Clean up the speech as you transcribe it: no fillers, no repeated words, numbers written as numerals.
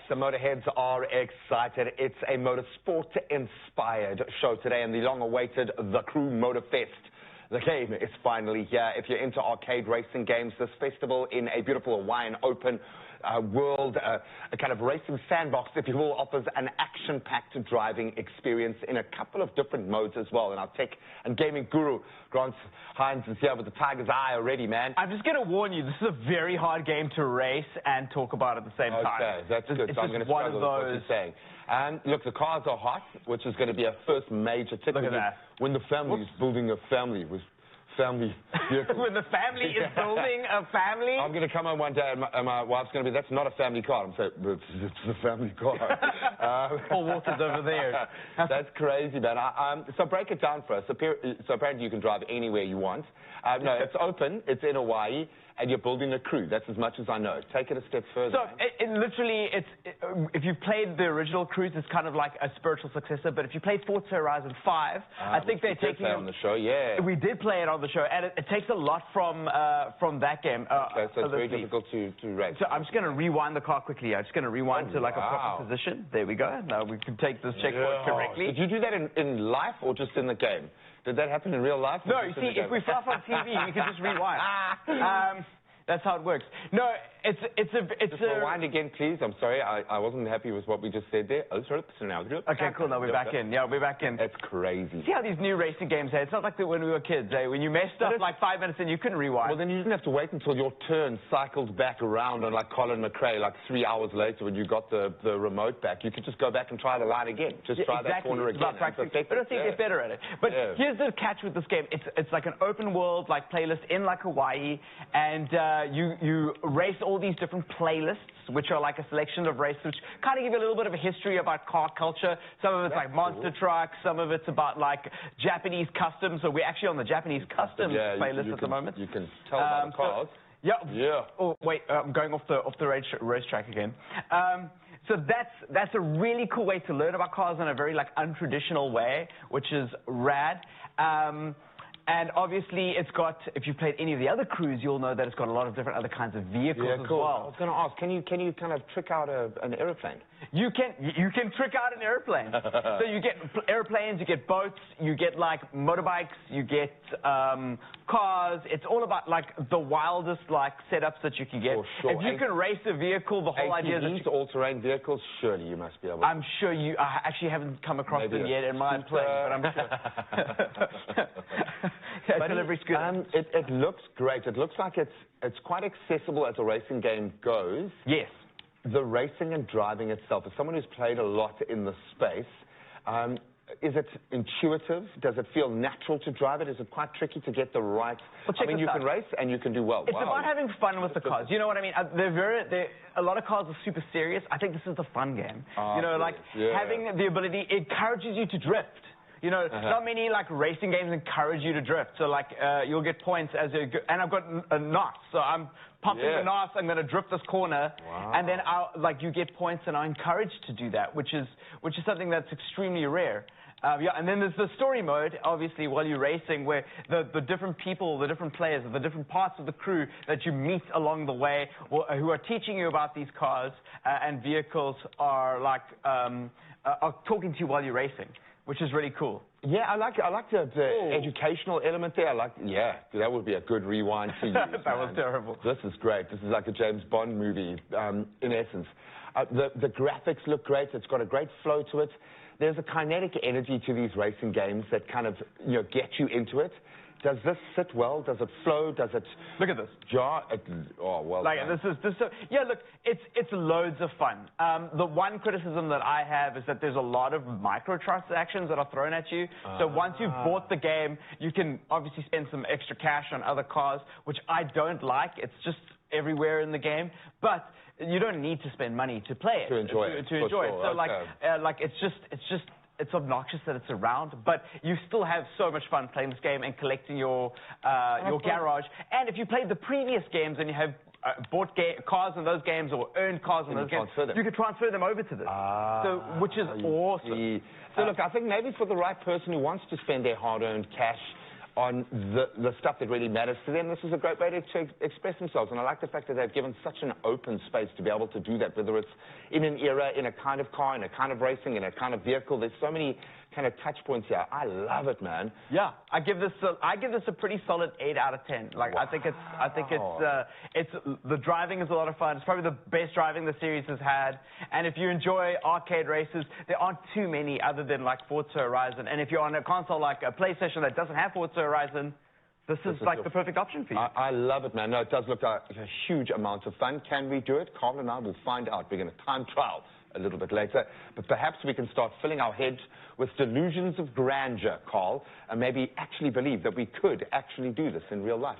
The Motorheads are excited. It's a motorsport-inspired show today, and the long-awaited The Crew Motorfest. The game is finally here. If you're into arcade racing games, this festival in a beautiful Hawaiian open world, a kind of racing sandbox, if you will, offers an action-packed driving experience in a couple of different modes as well. And our tech and gaming guru, Grant Hines, is here with the tiger's eye already, man. I'm just going to warn you, this is a very hard game to race and talk about at the same time. Okay, that's good. So I'm going to struggle with what you're saying. And look, the cars are hot, which is going to be a first major tick. Look at that. When the family is building a family with family vehicles. When the family is building a family? I'm going to come home one day and my wife's going to be, that's not a family car. I'm saying, it's a family car. Paul Walker's over there. That's crazy, man. So break it down for us. So apparently you can drive anywhere you want. No, it's open. It's in Hawaii. And you're building a crew. That's as much as I know. Take it a step further. So, literally, if you've played the original Cruise, it's kind of like a spiritual successor. But if you played Forza Horizon 5, I think they're taking it on the show. Yeah, we did play it on the show, and it takes a lot from that game. Okay, so it's very difficult to race. So I'm just going to rewind the car quickly. I'm just going to rewind to like a proper position. There we go. Now we can take this checkpoint correctly. Did you do that in life or just in the game? Did that happen in real life? No, you see, if we fluff on TV, we can just rewind. That's how it works. No, it's just rewind again, please. I'm sorry, I wasn't happy with what we just said there. Okay, cool. Now we're back in. Yeah, we're back in. That's crazy. See how these new racing games are? It's not like when we were kids. When you messed up like 5 minutes and you couldn't rewind. Well, then you didn't have to wait until your turn cycled back around on like Colin McRae like 3 hours later when you got the remote back. You could just go back and try the line again. Just try that corner again. But I don't think get better at it. But here's the catch with this game. It's like an open world like playlist in like Hawaii, and you race all these different playlists, which are like a selection of races, which kind of give you a little bit of a history about car culture. Some of it's like monster trucks, some of it's about like Japanese customs. So we're actually on the Japanese customs playlist at the moment. You can tell by the cars. Yeah. Oh wait, I'm going off the racetrack again. So that's a really cool way to learn about cars in a very like untraditional way, which is rad. And obviously, it's got, if you've played any of the other crews, you'll know that it's got a lot of different other kinds of vehicles as well. I was going to ask, can you kind of trick out an airplane? You can trick out an airplane. So you get airplanes, you get boats, you get like motorbikes, you get cars. It's all about like the wildest like setups that you can get. For sure. If you can race a vehicle, the whole idea is that all-terrain vehicles, surely you must be able to. I'm sure you. I actually haven't come across them yet in my plane, but I'm sure. Delivery scooter. It looks great. It looks like it's quite accessible as a racing game goes. Yes. The racing and driving itself, as someone who's played a lot in the space, is it intuitive? Does it feel natural to drive it? Is it quite tricky to get the right... I mean, you can race and you can do well. It's about having fun with the cars. You know what I mean? A lot of cars are super serious. I think this is the fun game. You know, like having the ability, it encourages you to drift. You know, not many like racing games encourage you to drift. So like you'll get points as you go, and I've got a NOS, so I'm pumping the NOS. I'm going to drift this corner, and then you get points, and I'm encouraged to do that, which is something that's extremely rare. And then there's the story mode, obviously, while you're racing, where the different people, the different players, the different parts of the crew that you meet along the way, who are teaching you about these cars and vehicles, are like are talking to you while you're racing, which is really cool. Yeah, I like the educational element there. That would be a good rewind to use. That was terrible. This is great. This is like a James Bond movie, in essence. The graphics look great. It's got a great flow to it. There's a kinetic energy to these racing games that kind of, get you into it. Does this sit well? Does it flow? Does it... Look at this. Well like, look, it's loads of fun. The one criticism that I have is that there's a lot of microtransactions that are thrown at you. So once you've bought the game, you can obviously spend some extra cash on other cars, which I don't like. It's just everywhere in the game. But you don't need to spend money to play it. To enjoy it. So it's obnoxious that it's around, but you still have so much fun playing this game and collecting your garage. And if you played the previous games and you have bought cars in those games or earned cars in those games, you can transfer them over to this, which is awesome. So look, I think maybe for the right person who wants to spend their hard-earned cash on the stuff that really matters to them. This is a great way to express themselves, and I like the fact that they've given such an open space to be able to do that, whether it's in an era, in a kind of car, in a kind of racing, in a kind of vehicle. There's so many kind of touch points here. I love it, man. Yeah, I give this a pretty solid 8 out of 10. Like, wow. I think it's the driving is a lot of fun. It's probably the best driving the series has had. And if you enjoy arcade races, there aren't too many other than like Forza Horizon. And if you're on a console like a PlayStation that doesn't have Forza Horizon, this is like the perfect option for you. I love it, man. No, it does look like a huge amount of fun. Can we do it? Carl and I will find out. We're going to time trial a little bit later. But perhaps we can start filling our heads with delusions of grandeur, Carl, and maybe actually believe that we could actually do this in real life.